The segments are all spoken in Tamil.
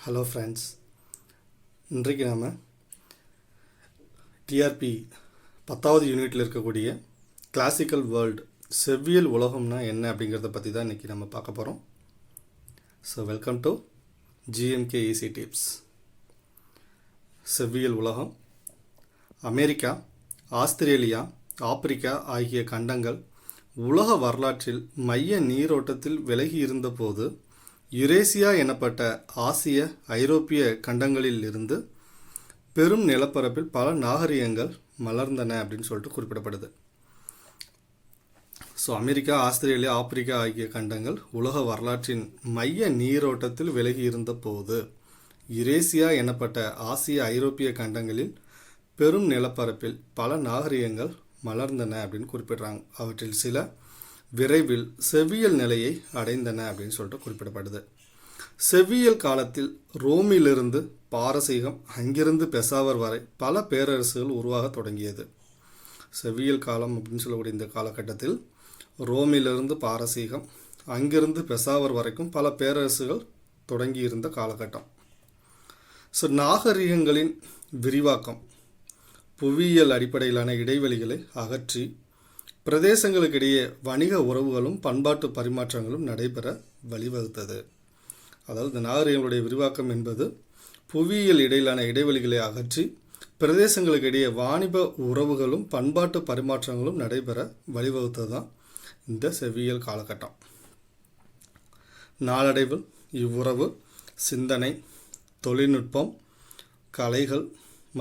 ஹலோ ஃப்ரெண்ட்ஸ், இன்றைக்கு நாம் டிஆர்பி 10வது யூனிட்டில் இருக்கக்கூடிய கிளாசிக்கல் வேர்ல்டு செவ்வியல் உலகம்னா என்ன அப்படிங்கிறத பற்றி தான் இன்றைக்கி நம்ம பார்க்க போகிறோம். So welcome to GMK easy tips. செவ்வியல் உலகம் அமெரிக்கா, ஆஸ்திரேலியா, ஆப்பிரிக்கா ஆகிய கண்டங்கள் உலக வரலாற்றில் மைய நீரோட்டத்தில் விலகி இருந்தபோது யுரேசியா எனப்பட்ட ஆசிய ஐரோப்பிய கண்டங்களில் இருந்து பெரும் நிலப்பரப்பில் பல நாகரிகங்கள் மலர்ந்தன அப்படின்னு சொல்லிட்டு குறிப்பிடப்படுது. ஸோ அமெரிக்கா, ஆஸ்திரேலியா, ஆப்பிரிக்கா ஆகிய கண்டங்கள் உலக வரலாற்றின் மைய நீரோட்டத்தில் விலகி இருந்த போது யுரேசியா எனப்பட்ட ஆசிய ஐரோப்பிய கண்டங்களில் பெரும் நிலப்பரப்பில் பல நாகரிகங்கள் மலர்ந்தன அப்படின்னு குறிப்பிடுறாங்க. அவற்றில் சில விரைவில் செவ்வியல் நிலையை அடைந்தன அப்படின்னு சொல்லிட்டு குறிப்பிடப்படுது. செவ்வியல் காலத்தில் ரோமிலிருந்து பாரசீகம், அங்கிருந்து பெசாவர் வரை பல பேரரசுகள் உருவாக தொடங்கியது. செவ்வியல் காலம் அப்படின்னு சொல்லக்கூடிய இந்த காலகட்டத்தில் ரோமிலிருந்து பாரசீகம், அங்கிருந்து பெசாவர் வரைக்கும் பல பேரரசுகள் தொடங்கி இருந்த காலகட்டம். ஸோ நாகரிகங்களின் விரிவாக்கம் புவியியல் அடிப்படையிலான இடைவெளிகளை அகற்றி பிரதேசங்களுக்கிடையே வணிக உறவுகளும் பண்பாட்டு பரிமாற்றங்களும் நடைபெற வழிவகுத்தது. அதாவது இந்த நாகரிகங்களுடைய விரிவாக்கம் என்பது புவியியல் இடையிலான இடைவெளிகளை அகற்றி பிரதேசங்களுக்கிடையே வாணிப உறவுகளும் பண்பாட்டு பரிமாற்றங்களும் நடைபெற வழிவகுத்தது தான் இந்த செவ்வியல் காலகட்டம். நாளடைவில் இவ்வுறவு சிந்தனை, தொழில்நுட்பம், கலைகள்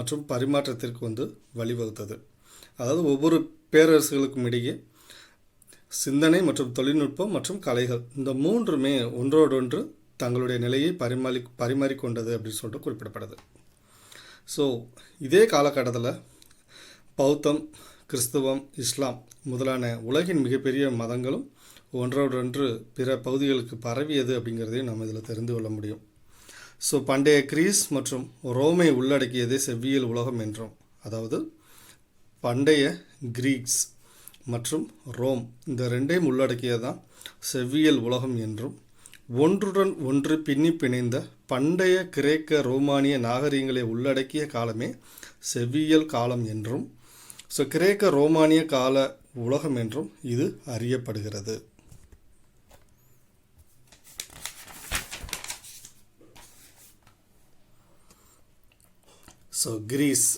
மற்றும் பரிமாற்றத்திற்கு வழிவகுத்தது. அதாவது ஒவ்வொரு பேரரசுகளுக்கும் இடையே சிந்தனை மற்றும் தொழில்நுட்பம் மற்றும் கலைகள் இந்த மூன்றுமே ஒன்றோடொன்று தங்களுடைய நிலையை பரிமாறிக்கொண்டது அப்படின்னு சொல்லிட்டு குறிப்பிடப்படுது. ஸோ இதே காலகட்டத்தில் பௌத்தம், கிறிஸ்துவம், இஸ்லாம் முதலான உலகின் மிகப்பெரிய மதங்களும் ஒன்றோடொன்று பிற பகுதிகளுக்கு பரவியது அப்படிங்கிறதையும் நம்ம இதில் தெரிந்து கொள்ள முடியும். ஸோ பண்டைய கிரீஸ் மற்றும் ரோமை உள்ளடக்கியதே செவ்வியல் உலகம் என்றும், அதாவது பண்டைய கிரீக்ஸ் மற்றும் ரோம் இந்த ரெண்டையும் உள்ளடக்கியதான் செவ்வியல் உலகம் என்றும், ஒன்றுடன் ஒன்று பின்னி பிணைந்த பண்டைய கிரேக்க ரோமானிய நாகரிகங்களை உள்ளடக்கிய காலமே செவ்வியல் காலம் என்றும், ஸோ கிரேக்க ரோமானிய கால உலகம் என்றும் இது அறியப்படுகிறது. ஸோ கிரீஸ்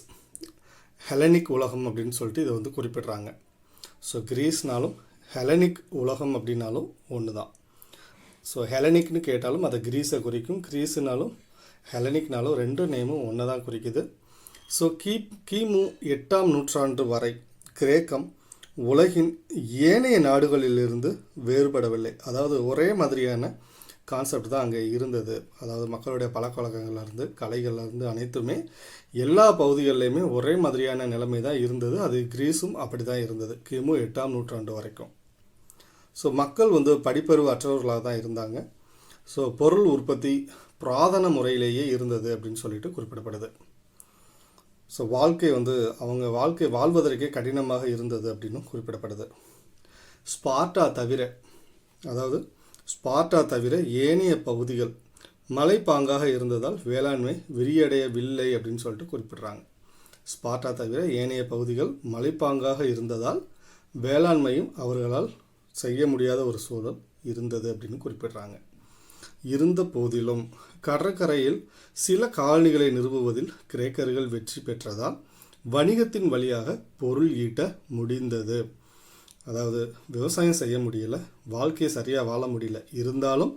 ஹெலனிக் உலகம் அப்படின்னு சொல்லிட்டு இதை குறிப்பிடுறாங்க. ஸோ கிரீஸ்னாலும் ஹெலனிக் உலகம் அப்படின்னாலும் ஒன்று தான். ஸோ ஹெலனிக்னு கேட்டாலும் அதை கிரீஸை குறிக்கும், கிரீஸுனாலும் ஹெலனிக்னாலும் ரெண்டு நேமும் ஒன்று தான் குறிக்குது. ஸோ கிமு 8ஆம் நூற்றாண்டு வரை கிரேக்கம் உலகின் ஏனைய நாடுகளிலிருந்து வேறுபடவில்லை. அதாவது ஒரே மாதிரியான கான்செப்ட் தான் அங்கே இருந்தது. அதாவது மக்களுடைய பழக்க வழக்கங்கள்லேருந்து கலைகள்லேருந்து அனைத்துமே எல்லா பகுதிகளிலையுமே ஒரே மாதிரியான நிலைமை தான் இருந்தது. அது கிரீஸும் அப்படி தான் இருந்தது கிமு 8ஆம் நூற்றாண்டு வரைக்கும். ஸோ மக்கள் படிப்பறிவு அற்றவர்களாக தான் இருந்தாங்க. ஸோ பொருள் உற்பத்தி புராதன முறையிலேயே இருந்தது அப்படின்னு சொல்லிட்டு குறிப்பிடப்படுது. ஸோ வாழ்க்கை அவங்க வாழ்க்கை வாழ்வதற்கே கடினமாக இருந்தது அப்படின்னு குறிப்பிடப்படுது. ஸ்பார்ட்டா தவிர ஏனைய பகுதிகள் மலைப்பாங்காக இருந்ததால் வேளாண்மை விரியடையவில்லை அப்படின்னு சொல்லிட்டு குறிப்பிடுறாங்க. ஸ்பார்ட்டா தவிர ஏனைய பகுதிகள் மலைப்பாங்காக இருந்ததால் வேளாண்மையும் அவர்களால் செய்ய முடியாத ஒரு சூழல் இருந்தது அப்படின்னு குறிப்பிடுறாங்க. இருந்த போதிலும் கடற்கரையில் சில காலனிகளை நிறுவுவதில் கிரேக்கர்கள் வெற்றி பெற்றதால் வணிகத்தின் வழியாக பொருள் ஈட்ட முடிந்தது. அதாவது விவசாயம் செய்ய முடியல, வாழ்க்கையை சரியாக வாழ முடியல, இருந்தாலும்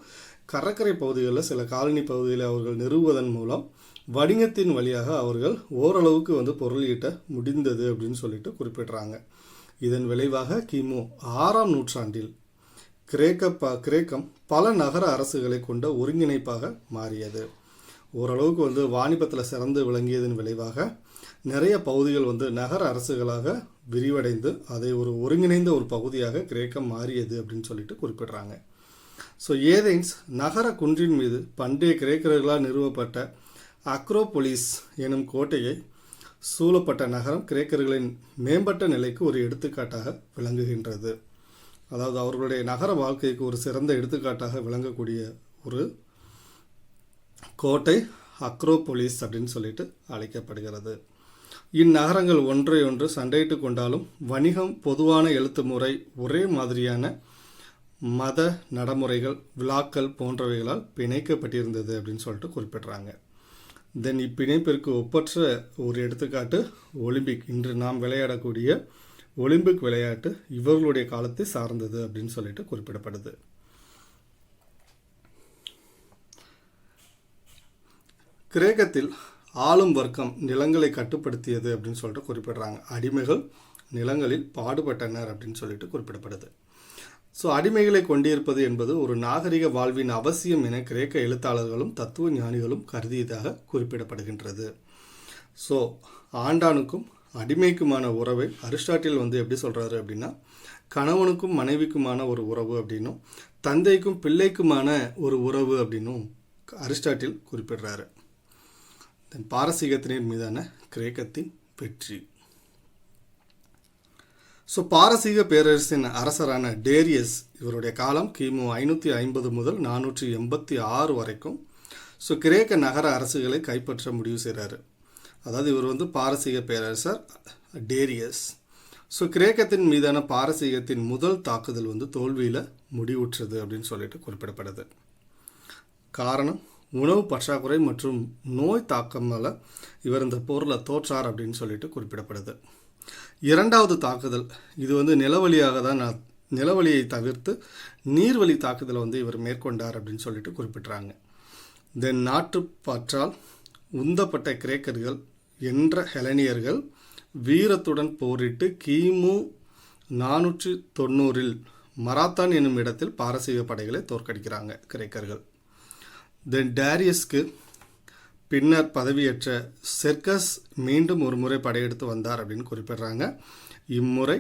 கடற்கரை பகுதிகளில் சில காலனி பகுதிகளை அவர்கள் நிறுவுவதன் மூலம் வணிகத்தின் வழியாக அவர்கள் ஓரளவுக்கு பொருள் ஈட்ட முடிந்தது அப்படின்னு சொல்லிட்டு குறிப்பிடுறாங்க. இதன் விளைவாக கிமு 6ஆம் நூற்றாண்டில் கிரேக்கம் பல நகர அரசுகளை கொண்ட ஒருங்கிணைப்பாக மாறியது. ஓரளவுக்கு வாணிபத்தில் சிறந்து விளங்கியதன் விளைவாக நிறைய பகுதிகள் நகர அரசுகளாக விரிவடைந்து அதை ஒருங்கிணைந்த ஒரு பகுதியாக கிரேக்கம் மாறியது அப்படின்னு சொல்லிட்டு குறிப்பிடுறாங்க. ஸோ ஏதென்ஸ் நகர குன்றின் மீது பண்டைய கிரேக்கர்களால் நிறுவப்பட்ட அக்ரோபொலிஸ் எனும் கோட்டையை சூழப்பட்ட நகரம் கிரேக்கர்களின் மேம்பட்ட நிலைக்கு ஒரு எடுத்துக்காட்டாக விளங்குகின்றது. அதாவது அவர்களுடைய நகர வாழ்க்கைக்கு ஒரு சிறந்த எடுத்துக்காட்டாக விளங்கக்கூடிய ஒரு கோட்டை அக்ரோபொலிஸ் அப்படின்னு சொல்லிட்டு அழைக்கப்படுகிறது. இந்நகரங்கள் ஒன்றையொன்று சண்டையிட்டு கொண்டாலும் வணிகம், பொதுவான எழுத்து முறை, ஒரே மாதிரியான மத நடைமுறைகள், விழாக்கள் போன்றவைகளால் பிணைக்கப்பட்டிருந்தது அப்படின்னு சொல்லிட்டு குறிப்பிட்றாங்க. தென் இப்பிணைப்பிற்கு ஒப்பற்ற ஒரு எடுத்துக்காட்டு ஒலிம்பிக். இன்று நாம் விளையாடக்கூடிய ஒலிம்பிக் விளையாட்டு இவர்களுடைய காலத்தை சார்ந்தது அப்படின்னு சொல்லிட்டு குறிப்பிடப்படுது. கிரேக்கத்தில் ஆளும் வர்க்கம் நிலங்களை கட்டுப்படுத்தியது அப்படின்னு சொல்லிட்டு குறிப்பிடுறாங்க. அடிமைகள் நிலங்களில் பாடுபட்டனர் அப்படின்னு சொல்லிட்டு குறிப்பிடப்படுது. ஸோ அடிமைகளை கொண்டிருப்பது என்பது ஒரு நாகரிக வாழ்வின் அவசியம் என கிரேக்க எழுத்தாளர்களும் தத்துவ ஞானிகளும் கருதியதாக குறிப்பிடப்படுகின்றது. ஸோ ஆண்டானுக்கும் அடிமைக்குமான உறவை அரிஸ்டாட்டில் எப்படி சொல்கிறாரு அப்படின்னா, கணவனுக்கும் மனைவிக்குமான ஒரு உறவு அப்படின்னும் தந்தைக்கும் பிள்ளைக்குமான ஒரு உறவு அப்படின்னும் அரிஸ்டாட்டில் குறிப்பிடுறாரு. பாரசீகத்தினர் மீதான கிரேக்கத்தின் வெற்றி. ஸோ பாரசீக பேரரசின் அரசரான டேரியஸ், இவருடைய காலம் கிமு 550 முதல் 486 வரைக்கும். ஸோ கிரேக்க நகர அரசுகளை கைப்பற்ற முடிவு செய்கிறாரு. அதாவது இவர் பாரசீக பேரரசர் டேரியஸ். ஸோ கிரேக்கத்தின் மீதான பாரசீகத்தின் முதல் தாக்குதல் தோல்வியில் முடிவுற்றது அப்படின்னு சொல்லிட்டு குறிப்பிடப்படுது. காரணம் உணவு பற்றாக்குறை மற்றும் நோய் தாக்கமால் இவர் இந்த போரில் தோற்றார் அப்படின்னு சொல்லிட்டு குறிப்பிடப்படுது. இரண்டாவது தாக்குதல் இது நிலவழியை தவிர்த்து நீர்வழி தாக்குதலை இவர் மேற்கொண்டார் அப்படின்னு சொல்லிட்டு குறிப்பிட்றாங்க. தென் நாட்டுப்பற்றால் உந்தப்பட்ட கிரேக்கர்கள் என்ற ஹெலனியர்கள் வீரத்துடன் போரிட்டு கிமு 490 மராத்தான் என்னும் இடத்தில் பாரசீக படைகளை தோற்கடிக்கிறாங்க கிரேக்கர்கள். தென் டேரியஸ்க்கு பின்னர் பதவியேற்ற செர்கஸ் மீண்டும் ஒரு முறை படையெடுத்து வந்தார் அப்படின்னு குறிப்பிடுறாங்க. இம்முறை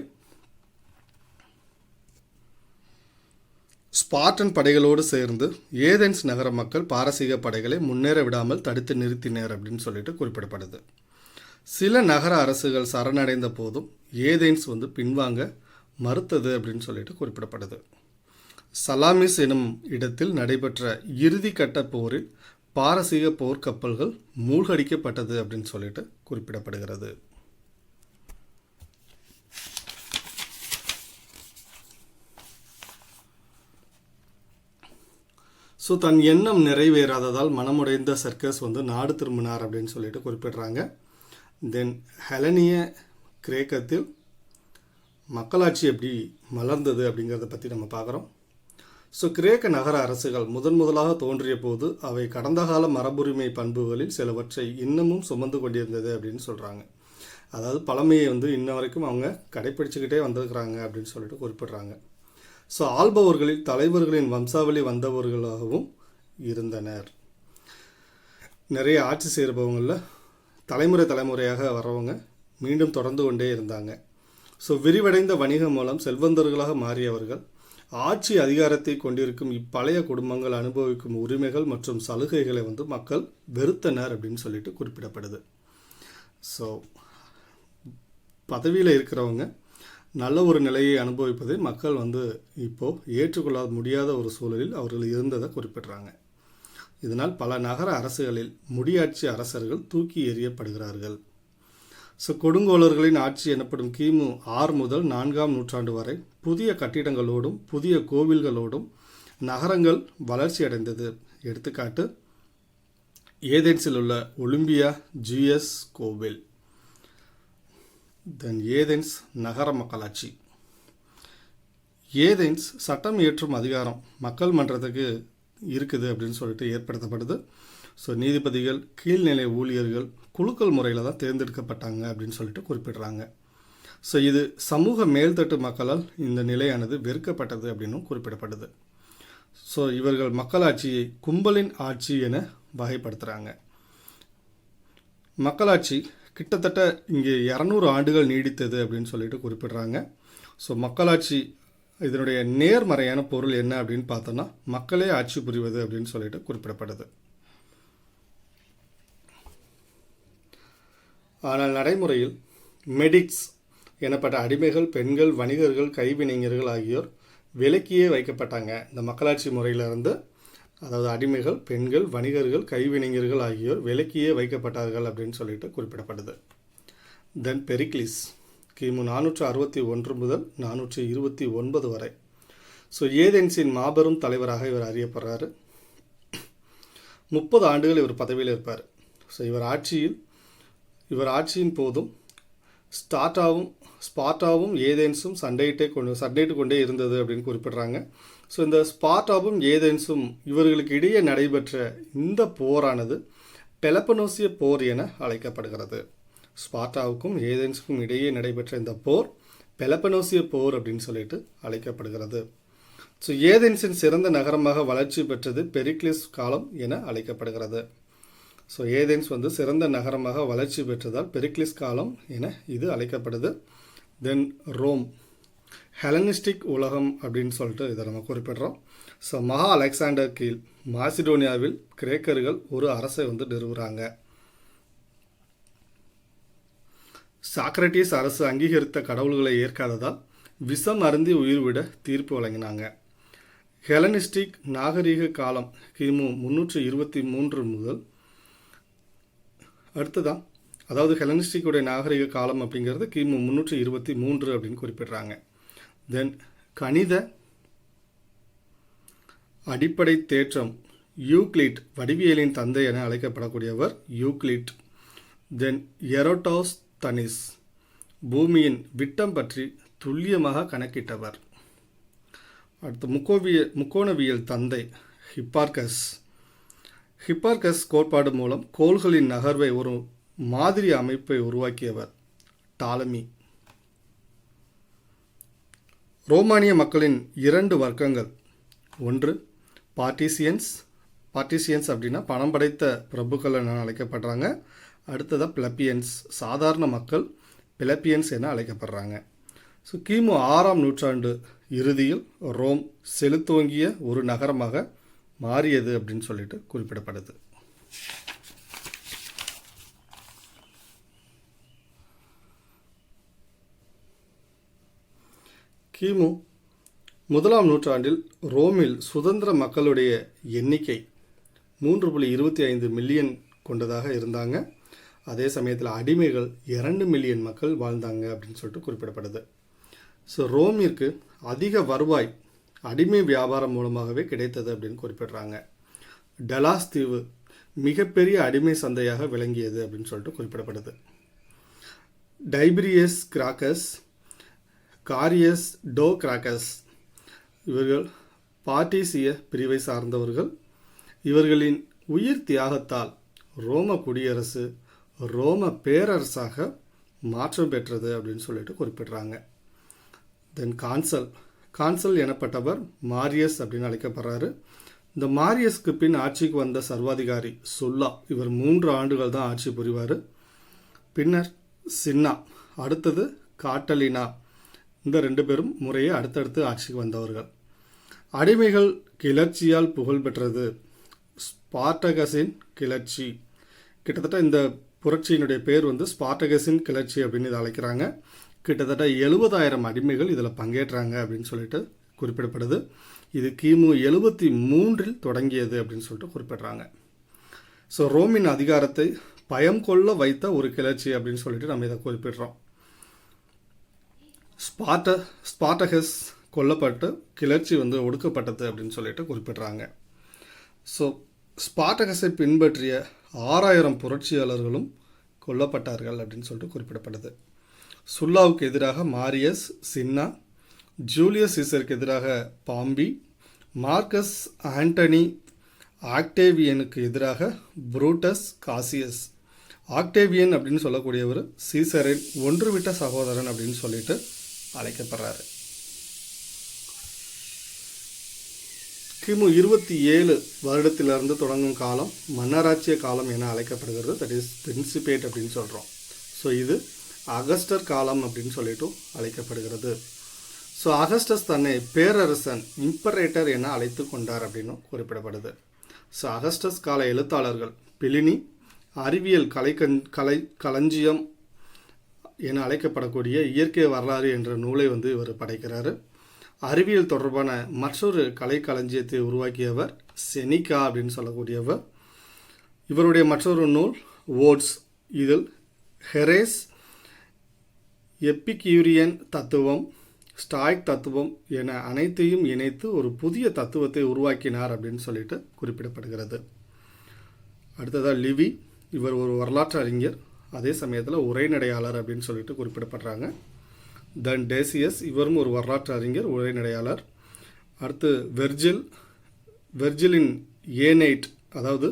ஸ்பார்டன் படைகளோடு சேர்ந்து ஏதென்ஸ் நகர மக்கள் பாரசீக படைகளை முன்னேற விடாமல் தடுத்து நிறுத்தினர் அப்படின்னு சொல்லிட்டு குறிப்பிடப்படுது. சில நகர அரசுகள் சரணடைந்த போதும் ஏதென்ஸ் பின்வாங்க மறுத்தது அப்படின்னு சொல்லிட்டு குறிப்பிடப்படுது. சலாமிஸ் எனும் இடத்தில் நடைபெற்ற இறுதி கட்ட போரில் பாரசீக போர்க்கப்பல்கள் மூழ்கடிக்கப்பட்டது அப்படின்னு சொல்லிட்டு குறிப்பிடப்படுகிறது. ஸோ தன் எண்ணம் நிறைவேறாததால் மனமுடைந்த சர்க்கஸ் நாடு திரும்பினார் அப்படின்னு சொல்லிட்டு குறிப்பிடுறாங்க. தென் ஹெலனிய கிரேக்கத்தில் மக்களாட்சி எப்படி மலர்ந்தது அப்படிங்கிறத பற்றி நம்ம பார்க்குறோம். ஸோ கிரேக்க நகர அரசுகள் முதலாக தோன்றிய போது அவை கடந்த கால மரபுரிமை பண்புகளில் சிலவற்றை இன்னமும் சுமந்து கொண்டிருந்தது அப்படின்னு சொல்கிறாங்க. அதாவது பழமையை இன்ன வரைக்கும் அவங்க கடைப்பிடிச்சுக்கிட்டே வந்திருக்கிறாங்க அப்படின்னு சொல்லிட்டு குறிப்பிட்றாங்க. ஸோ ஆள்பவர்களில் தலைவர்களின் வம்சாவளி வந்தவர்களாகவும் இருந்தனர். நிறைய ஆட்சி செய்கிறவங்களில் தலைமுறையாக வரவங்க மீண்டும் தொடர்ந்து கொண்டே இருந்தாங்க. ஸோ விரிவடைந்த வணிகம் மூலம் செல்வந்தர்களாக மாறியவர்கள் ஆட்சி அதிகாரத்தை கொண்டிருக்கும் இப்பழைய குடும்பங்கள் அனுபவிக்கும் உரிமைகள் மற்றும் சலுகைகளை மக்கள் வெறுத்தனர் அப்படின்னு சொல்லிட்டு குறிப்பிடப்படுது. ஸோ பதவியில் இருக்கிறவங்க நல்ல ஒரு நிலையை அனுபவிப்பதை மக்கள் இப்போது ஏற்றுக்கொள்ள முடியாத ஒரு சூழலில் அவர்கள் இருந்ததை குறிப்பிட்றாங்க. இதனால் பல நகர அரசுகளில் முடியாட்சி அரசர்கள் தூக்கி எறியப்படுகிறார்கள். ஸோ கொடுங்கோலர்களின் ஆட்சி எனப்படும் கிமு 6 முதல் 4ஆம் நூற்றாண்டு வரை புதிய கட்டிடங்களோடும் புதிய கோவில்களோடும் நகரங்கள் வளர்ச்சி அடைந்தது. எடுத்துக்காட்டு ஏதென்ஸில் உள்ள ஒலிம்பியா ஜியஸ் கோவில். தென் ஏதென்ஸ் நகர மக்களாட்சி. ஏதென்ஸ் சட்டம் இயற்றும் அதிகாரம் மக்கள் மன்றத்துக்கு இருக்குது அப்படின்னு சொல்லிட்டு ஏற்படுத்தப்படுது. ஸோ நீதிபதிகள் கீழ்நிலை ஊழியர்கள் குழுக்கள் முறையில் தான் தேர்ந்தெடுக்கப்பட்டாங்க அப்படின்னு சொல்லிட்டு குறிப்பிடுறாங்க. ஸோ இது சமூக மேல்தட்டு மக்களால் இந்த நிலையானது வெறுக்கப்பட்டது அப்படின்னும் குறிப்பிடப்படுது. ஸோ இவர்கள் மக்களாட்சியை கும்பலின் ஆட்சி என வகைப்படுத்துகிறாங்க. மக்களாட்சி கிட்டத்தட்ட இங்கே 200 ஆண்டுகள் நீடித்தது அப்படின்னு சொல்லிட்டு குறிப்பிடுறாங்க. ஸோ மக்களாட்சி இதனுடைய நேர்மறையான பொருள் என்ன அப்படின்னு பார்த்தோன்னா மக்களே ஆட்சி புரிவது அப்படின்னு சொல்லிட்டு குறிப்பிடப்படுது. ஆனால் நடைமுறையில் மெடிக்ஸ் எனப்பட்ட அடிமைகள், பெண்கள், வணிகர்கள், கைவினைஞர்கள் ஆகியோர் விலக்கியே வைக்கப்பட்டாங்க. இந்த மக்களாட்சி முறையிலிருந்து அதாவது அடிமைகள், பெண்கள், வணிகர்கள், கைவினைஞர்கள் ஆகியோர் விலக்கியே வைக்கப்பட்டார்கள் அப்படின்னு சொல்லிட்டு குறிப்பிடப்படுது. தென் பெரிக்லிஸ் கிமு 461 முதல் 429 வரை. ஸோ ஏதென்ஸின் மாபெரும் தலைவராக இவர் அறியப்படுறாரு. 30 ஆண்டுகள் இவர் பதவியில் இருப்பார். ஸோ இவர் ஆட்சியின் போதும் ஸ்பார்ட்டாவும் ஏதென்ஸும் சண்டையிட்டு கொண்டே இருந்தது அப்படின்னு குறிப்பிட்றாங்க. ஸோ இந்த ஸ்பார்ட்டாவும் ஏதென்ஸும் இவர்களுக்கு இடையே நடைபெற்ற இந்த போரானது பெலப்பனோசிய போர் என அழைக்கப்படுகிறது. ஸ்பார்ட்டாவுக்கும் ஏதென்ஸுக்கும் இடையே நடைபெற்ற இந்த போர் பெலப்பனோசிய போர் அப்படின்னு சொல்லிட்டு அழைக்கப்படுகிறது. ஸோ ஏதென்ஸின் சிறந்த நகரமாக வளர்ச்சி பெற்றது பெரிக்லிஸ் காலம் என அழைக்கப்படுகிறது. ஸோ ஏதென்ஸ் சிறந்த நகரமாக வளர்ச்சி பெற்றதால் பெரிக்லிஸ் காலம் என இது அழைக்கப்படுது. தென் ரோம் ஹெலனிஸ்டிக் உலகம் அப்படின்னு சொல்லிட்டு இதை நம்ம குறிப்பிடுறோம். ஸோ மகா அலெக்சாண்டர் கீழ் மாசிடோனியாவில் கிரேக்கர்கள் ஒரு அரசை நிறுவுறாங்க. சாக்ரட்டிஸ் அரசு அங்கீகரித்த கடவுள்களை ஏற்காததால் விஷம் அருந்தி உயிர்விட தீர்ப்பு வழங்கினாங்க. ஹெலனிஸ்டிக் நாகரீக காலம் கிமு 323 முதல் அடுத்ததான், அதாவது ஹெலனிஸ்டிக்குடைய நாகரிக காலம் அப்படிங்கிறது கிமு 323 அப்படின்னு குறிப்பிடுறாங்க. தென் கணித அடிப்படை தேற்றம் யூக்ளிட், வடிவியலின் தந்தை என அழைக்கப்படக்கூடியவர் யூக்ளிட். தென் எரோட்டோஸ்தனிஸ், பூமியின் விட்டம் பற்றி துல்லியமாக கணக்கிட்டவர். அடுத்து முக்கோணவியல் தந்தை ஹிப்பார்கஸ் கோட்பாடு மூலம் கோள்களின் நகர்வை ஒரு மாதிரி அமைப்பை உருவாக்கியவர் டாலமி. ரோமானிய மக்களின் 2 வர்க்கங்கள், ஒன்று பார்ட்டிசியன்ஸ் அப்படின்னா பணம் படைத்த பிரபுக்கள் என அழைக்கப்படுறாங்க. அடுத்ததாக பிளப்பியன்ஸ், சாதாரண மக்கள் பிளப்பியன்ஸ் என அழைக்கப்படுறாங்க. ஸோ கிமு 6ஆம் நூற்றாண்டு இறுதியில் ரோம் செலுத்தோங்கிய ஒரு நகரமாக மாறியது அப்படின்னு சொல்லிட்டு குறிப்பிடப்படுது. கிமு 1ஆம் நூற்றாண்டில் ரோமில் சுதந்திர மக்களுடைய எண்ணிக்கை 3.25 மில்லியன் கொண்டதாக இருந்தாங்க. அதே சமயத்தில் அடிமைகள் 2 மில்லியன் மக்கள் வாழ்ந்தாங்க அப்படின்னு சொல்லிட்டு குறிப்பிடப்படுது. ஸோ ரோமிற்கு அதிக வருவாய் அடிமை வியாபாரம் மூலமாகவே கிடைத்தது அப்படின்னு குறிப்பிடுறாங்க. டெலாஸ் தீவு மிகப்பெரிய அடிமை சந்தையாக விளங்கியது அப்படின்னு சொல்லிட்டு குறிப்பிடப்படுது. டைபிரியஸ் கிராக்கஸ், காரியஸ் டோ கிராக்கஸ் இவர்கள் பார்ட்டிசிய பிரிவை சார்ந்தவர்கள். இவர்களின் உயிர் தியாகத்தால் ரோம குடியரசு ரோம பேரரசாக மாற்றம் பெற்றது அப்படின்னு சொல்லிட்டு குறிப்பிடுறாங்க. தென் கான்சல் எனப்பட்டவர் மாரியஸ் அப்படின்னு அழைக்கப்படுறாரு. இந்த மாரியஸ்க்கு பின் ஆட்சிக்கு வந்த சர்வாதிகாரி சுல்லா, இவர் 3 ஆண்டுகள் தான் ஆட்சி புரிவார். பின்னர் சின்னா, அடுத்தது காட்டலினா, இந்த 2 பேரும் முறையே அடுத்தடுத்து ஆட்சிக்கு வந்தவர்கள். அடிமைகள் கிளர்ச்சியால் புகழ் பெற்றது ஸ்பார்டகஸின் கிளர்ச்சி. கிட்டத்தட்ட இந்த புரட்சியினுடைய பேர் ஸ்பார்டகஸின் கிளர்ச்சி அப்படின்னு இதை அழைக்கிறாங்க. கிட்டத்தட்ட 70,000 அடிமைகள் இதில் பங்கேற்றாங்க அப்படின்னு சொல்லிட்டு குறிப்பிடப்படுது. இது கிமு 73 தொடங்கியது அப்படின்னு சொல்லிட்டு குறிப்பிடுறாங்க. ஸோ ரோமின் அதிகாரத்தை பயம் கொள்ள வைத்த ஒரு கிளர்ச்சி அப்படின்னு சொல்லிட்டு நம்ம இதை குறிப்பிடுறோம். ஸ்பார்டகஸ் கொல்லப்பட்டு கிளர்ச்சி ஒடுக்கப்பட்டது அப்படின்னு சொல்லிட்டு குறிப்பிடுறாங்க. ஸோ ஸ்பார்டகஸை பின்பற்றிய 6,000 புரட்சியாளர்களும் கொல்லப்பட்டார்கள் அப்படின்னு சொல்லிட்டு குறிப்பிடப்படுது. சுல்லாவுக்கு எதிராக மாரியஸ், சின்னா, ஜூலியஸ் சீசருக்கு எதிராக பாம்பி, மார்க்கஸ் ஆண்டனி, ஆக்டேவியனுக்கு எதிராக புரூட்டஸ் காசியஸ். ஆக்டேவியன் அப்படின்னு சொல்லக்கூடியவர் சீசரின் ஒன்றுவிட்ட சகோதரன் அப்படின்னு சொல்லிட்டு அழைக்கப்படுறாரு. கிமு 27 வருடத்திலிருந்து தொடங்கும் காலம் மன்னராட்சிய காலம் என அழைக்கப்படுகிறது. தட் இஸ் பிரின்சிபேட் அப்படின்னு சொல்கிறோம். ஸோ இது அகஸ்டர் காலம் அப்படின்னு சொல்லிட்டு அழைக்கப்படுகிறது. ஸோ அகஸ்டஸ் தன்னை பேரரசன் இம்பரேட்டர் என அழைத்து கொண்டார் அப்படின்னு குறிப்பிடப்படுது. ஸோ அகஸ்டஸ் கால எழுத்தாளர்கள் பிலினி அறிவியல் களஞ்சியம் என அழைக்கப்படக்கூடிய இயற்கை வரலாறு என்ற நூலை இவர் படைக்கிறாரு. அறிவியல் தொடர்பான மற்றொரு கலைக்களஞ்சியத்தை உருவாக்கியவர் செனிகா அப்படின்னு சொல்லக்கூடியவர். இவருடைய மற்றொரு நூல் ஓட்ஸ். இதில் ஹெரேஸ், எப்பிக்யூரியன் தத்துவம், ஸ்டாய்க் தத்துவம் என அனைத்தையும் இணைத்து ஒரு புதிய தத்துவத்தை உருவாக்கினார் அப்படின்னு சொல்லிட்டு குறிப்பிடப்படுகிறது. அடுத்ததாக லிவி. இவர் ஒரு வரலாற்று அறிஞர், அதே சமயத்தில் உரைநடையாளர் அப்படின்னு சொல்லிட்டு குறிப்பிடப்படுறாங்க. தென் டேசியஸ், இவரும் ஒரு வரலாற்று அறிஞர், உரைநடையாளர். அடுத்து வெர்ஜிலின் ஏனைட், அதாவது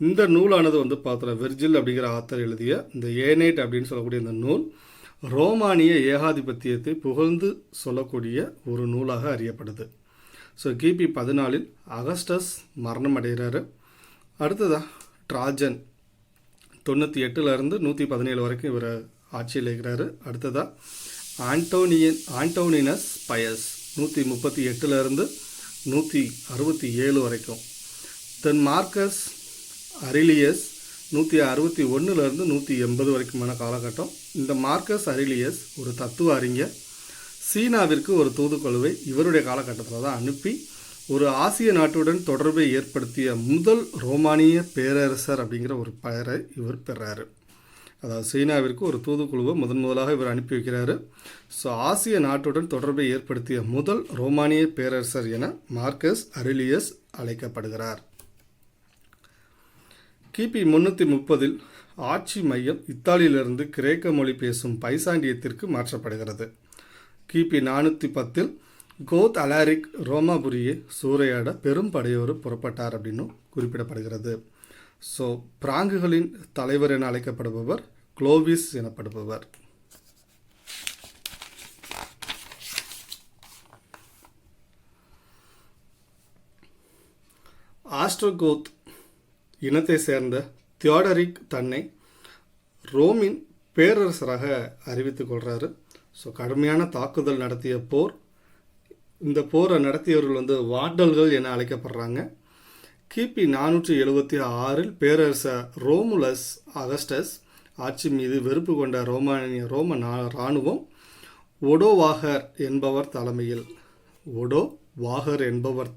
இந்த நூலானது வந்து பார்த்தோன்னா வெர்ஜில் அப்படிங்கிற ஆத்தர் எழுதிய இந்த ஏனைட் அப்படின்னு சொல்லக்கூடிய இந்த நூல் ரோமானிய ஏகாதிபத்தியத்தை புகழ்ந்து சொல்லக்கூடிய ஒரு நூலாக அறியப்படுது. ஸோ கிபி 14 அகஸ்டஸ் மரணம் அடைகிறாரு. அடுத்ததாக ட்ராஜன் 98 117 வரைக்கும் இவர் ஆட்சியில் இருக்கிறாரு. அடுத்ததாக ஆண்டோனினஸ் பயஸ் 138 167 வரைக்கும். தென் மார்க்கஸ் அரிலியஸ் 161 180 வரைக்குமான காலகட்டம். இந்த மார்க்கஸ் அரிலியஸ் ஒரு தத்துவ அறிஞர். சீனாவிற்கு ஒரு தூதுக்குழுவை இவருடைய காலகட்டத்தில் தான் அனுப்பி ஒரு ஆசிய நாட்டுடன் தொடர்பை ஏற்படுத்திய முதல் ரோமானிய பேரரசர் அப்படிங்கிற ஒரு பெயரை இவர் பெறாரு. அதாவது சீனாவிற்கு ஒரு தூதுக்குழுவை முதலாக இவர் அனுப்பி வைக்கிறாரு. ஸோ ஆசிய நாட்டுடன் தொடர்பை ஏற்படுத்திய முதல் ரோமானிய பேரரசர் என மார்க்கஸ் அரிலியஸ் அழைக்கப்படுகிறார். கிபி 330 ஆட்சி மையம் இத்தாலியிலிருந்து கிரேக்க மொழி பேசும் பைசாண்டியத்திற்கு மாற்றப்படுகிறது. கிபி 410 கோத் அலாரிக் ரோமாபுரியை சூறையாட பெரும் படையோடு புறப்பட்டார் அப்படின்னு குறிப்பிடப்படுகிறது. ஸோ பிராங்குகளின் தலைவர் என அழைக்கப்படுபவர் குளோவிஸ் எனப்படுபவர். ஆஸ்ட்ரோகோத் இனத்தை சேர்ந்த தியோடரிக் தன்னை ரோமின் பேரரசராக அறிவித்துக் கொள்கிறாரு. ஸோ கடுமையான தாக்குதல் நடத்திய போர், இந்த போரை நடத்தியவர்கள் வந்து வாண்டல்கள் என அழைக்கப்படுறாங்க. கிபி 476 பேரரசர் ரோமுலஸ் அகஸ்டஸ் ஆட்சி மீது வெறுப்பு கொண்ட ரோம இராணுவம் ஒடோவாகர் என்பவர்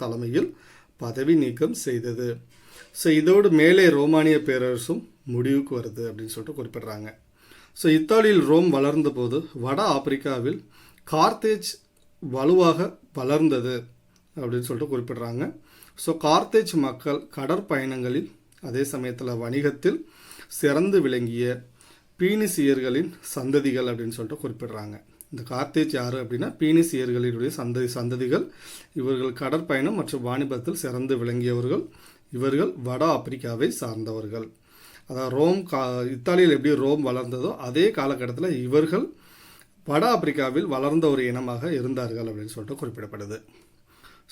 தலைமையில் பதவி நீக்கம் செய்தது. ஸோ இதோடு மேலே ரோமானிய பேரரசும் முடிவுக்கு வருது அப்படின்னு சொல்லிட்டு குறிப்பிடுறாங்க. ஸோ இத்தாலியில் ரோம் வளர்ந்த போது வட ஆப்பிரிக்காவில் கார்த்தேஜ் வலுவாக வளர்ந்தது அப்படின்னு சொல்லிட்டு குறிப்பிடுறாங்க. ஸோ கார்த்தேஜ் மக்கள் கடற்பயணங்களில் அதே சமயத்தில் வணிகத்தில் சிறந்து விளங்கிய பீனிசியர்களின் சந்ததிகள் அப்படின்னு சொல்லிட்டு குறிப்பிடுறாங்க. இந்த கார்த்தேஜ் யார் அப்படின்னா பீனிசியர்களினுடைய சந்ததிகள். இவர்கள் கடற்பயணம் மற்றும் வாணிபத்தில் சிறந்து விளங்கியவர்கள். இவர்கள் வட ஆப்பிரிக்காவை சார்ந்தவர்கள். அதாவது இத்தாலியில் எப்படி ரோம் வளர்ந்ததோ அதே காலகட்டத்தில் இவர்கள் வட ஆப்பிரிக்காவில் வளர்ந்த ஒரு இனமாக இருந்தார்கள் அப்படின்னு சொல்லிட்டு குறிப்பிடப்படுது.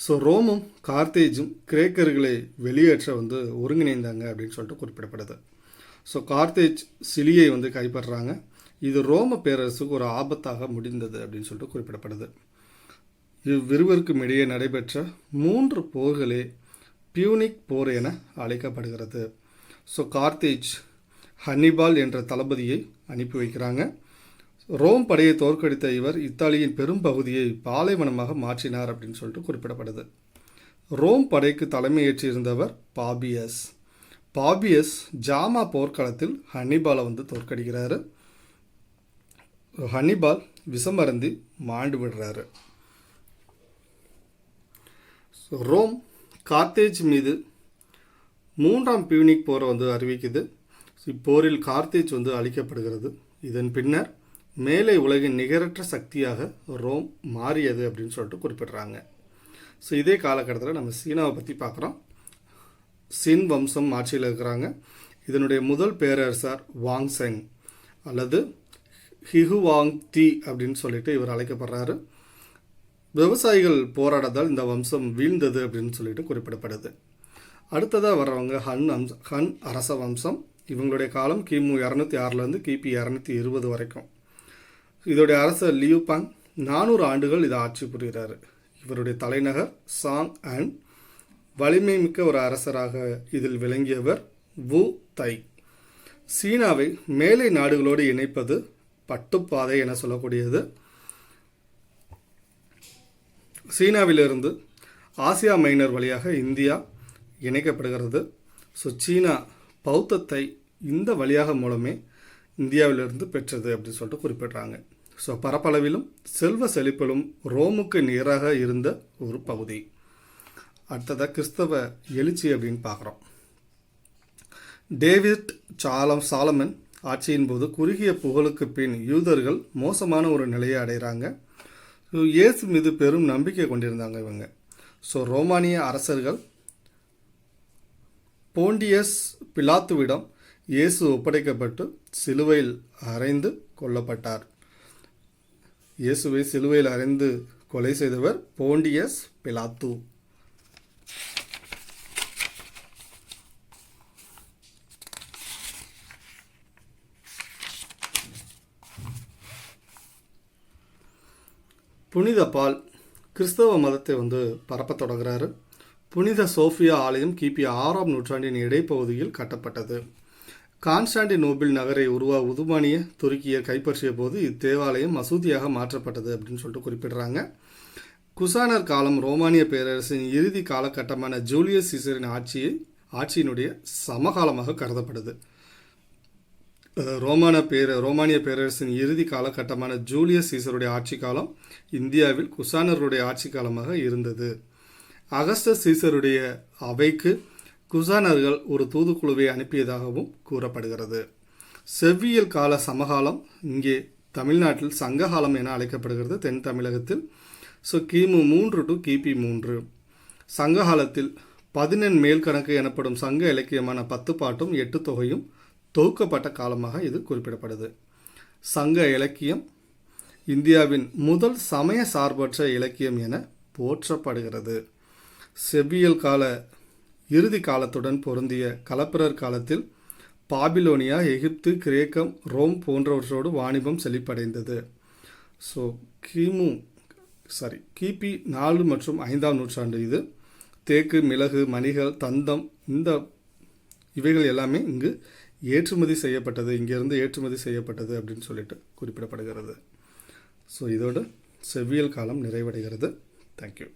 ஸோ ரோமும் கார்த்தேஜும் கிரேக்கர்களை வெளியேற்ற வந்து ஒருங்கிணைந்தாங்க அப்படின்னு சொல்லிட்டு குறிப்பிடப்படுது. ஸோ கார்த்தேஜ் சிலியை வந்து கைப்பற்றுறாங்க. இது ரோம பேரரசுக்கு ஒரு ஆபத்தாக முடிந்தது அப்படின்னு சொல்லிட்டு குறிப்பிடப்படுது. இவ்விருவருக்கும் இடையே நடைபெற்ற 3 போர்களே பியூனிக் போர் என அழைக்கப்படுகிறது. ஸோ கார்த்தேஜ் ஹன்னிபால் என்ற தளபதியை அனுப்பி வைக்கிறாங்க. ரோம் படையை தோற்கடித்த இவர் இத்தாலியின் பெரும் பகுதியை பாலைவனமாக மாற்றினார் அப்படின்னு சொல்லிட்டு குறிப்பிடப்படுது. ரோம் படைக்கு தலைமையேற்றிருந்தவர் பாபியஸ் ஜாமா போர்க்களத்தில் ஹன்னிபாலை வந்து தோற்கடிக்கிறாரு. ஹன்னிபால் விஷமருந்தி மாண்டு விடுறாரு. ரோம் கார்த்தேஜ் மீது 3ஆம் பியூனிக் போரை வந்து அறிவிக்குது. இப்போரில் கார்த்தேஜ் வந்து அழிக்கப்படுகிறது. இதன் பின்னர் மேலே உலகின் நிகரற்ற சக்தியாக ரோம் மாறியது அப்படின்னு சொல்லிட்டு குறிப்பிடுறாங்க. ஸோ இதே காலகட்டத்தில் நம்ம சீனாவை பற்றி பார்க்குறோம். சின் வம்சம் ஆட்சியில் இருக்கிறாங்க. இதனுடைய முதல் பேரரசர் வாங்செங் அல்லது ஹிகுவாங் தி அப்படின்னு சொல்லிட்டு இவர் அழைக்கப்படுறாரு. விவசாயிகள் போராட்டத்தால் இந்த வம்சம் வீழ்ந்தது அப்படின்னு சொல்லிட்டு குறிப்பிடப்படுது. அடுத்ததாக வர்றவங்க ஹன் அரச வம்சம். இவங்களுடைய காலம் கிமு 206 கிபி 220 வரைக்கும். இதோடைய அரசர் லியூபாங் 400 ஆண்டுகள் இதை ஆட்சி புரிகிறாரு. இவருடைய தலைநகர் சாங் அண்ட் வலிமை மிக்க ஒரு அரசராக இதில் விளங்கியவர் வு தை. சீனாவை மேலை நாடுகளோடு இணைப்பது பட்டுப்பாதை என சொல்லக்கூடியது. சீனாவிலிருந்து ஆசியா மைனர் வழியாக இந்தியா, இணைக்கப்படுகிறது. ஸோ சீனா பௌத்தத்தை இந்த வழியாக மூலமே இந்தியாவிலிருந்து பெற்றது அப்படின்னு சொல்லிட்டு குறிப்பிட்றாங்க. ஸோ பரப்பளவிலும் செல்வ செழிப்பிலும் ரோமுக்கு நேராக இருந்த ஒரு பகுதி. அடுத்ததாக கிறிஸ்தவ எழுச்சி அப்படின்னு பார்க்குறோம். டேவிட் சாலமன் ஆட்சியின் போது குறுகிய புகழுக்கு பின் யூதர்கள் மோசமான ஒரு நிலையை அடைகிறாங்க. இயேசு மீது பெரும் நம்பிக்கை கொண்டிருந்தாங்க இவங்க. ஸோ ரோமானிய அரசர்கள் போண்டியஸ் பிலாத்துவிடம் இயேசு ஒப்படைக்கப்பட்டு சிலுவையில் அறைந்து கொல்லப்பட்டார். இயேசுவை சிலுவையில் அறைந்து கொலை செய்தவர் போண்டியஸ் பிலாத்து. புனித பால் கிறிஸ்தவ மதத்தை பரப்பத் தொடங்குறாரு. புனித சோஃபியா ஆலயம் கிபி 6ஆம் நூற்றாண்டின் இடைப்பகுதியில் கட்டப்பட்டது. கான்ஸ்டாண்டினோபிள் நகரை உதுமானிய துருக்கியர் கைப்பற்றிய போது இத்தேவாலயம் மசூதியாக மாற்றப்பட்டது அப்படின்னு சொல்லிட்டு குறிப்பிடுறாங்க. குசானர் காலம் ரோமானிய பேரரசின் இறுதி காலகட்டமான ஜூலியஸ் சீசரின் ஆட்சியினுடைய சமகாலமாக கருதப்படுது. ரோமானிய பேரரசின் இறுதி காலகட்டமான ஜூலியஸ் சீசருடைய ஆட்சி காலம் இந்தியாவில் குசானருடைய ஆட்சி காலமாக இருந்தது. அகஸ்டஸ் சீசருடைய அவைக்கு குசானர்கள் ஒரு தூதுக்குழுவை அனுப்பியதாகவும் கூறப்படுகிறது. செவ்வியல் கால சமகாலம் இங்கே தமிழ்நாட்டில் சங்ககாலம் என அழைக்கப்படுகிறது. தென் தமிழகத்தில் கிமு 3 to கிபி 3. சங்ககாலத்தில் 11 மேல்கணக்கு எனப்படும் சங்க இலக்கியமான 10 பாட்டும் 8 தொகையும் தொகுக்கப்பட்ட காலமாக இது குறிப்பிடப்படுது. சங்க இலக்கியம் இந்தியாவின் முதல் சமய சார்பற்ற இலக்கியம் என போற்றப்படுகிறது. செவ்வியல் கால இறுதி காலத்துடன் பொருந்திய களப்பிரர் காலத்தில் பாபிலோனியா, எகிப்து, கிரேக்கம், ரோம் போன்றவற்றோடு வாணிபம் செழிப்படைந்தது. ஸோ கிபி 4 மற்றும் 5ஆம் நூற்றாண்டு இது. தேக்கு, மிளகு, மணிகள், தந்தம் இவைகள் எல்லாமே இங்கு ஏற்றுமதி செய்யப்பட்டது, இங்கிருந்து ஏற்றுமதி செய்யப்பட்டது அப்படின்னு சொல்லிட்டு குறிப்பிடப்படுகிறது. ஸோ இதோடு செவ்வியல் காலம் நிறைவடைகிறது. தேங்க்யூ.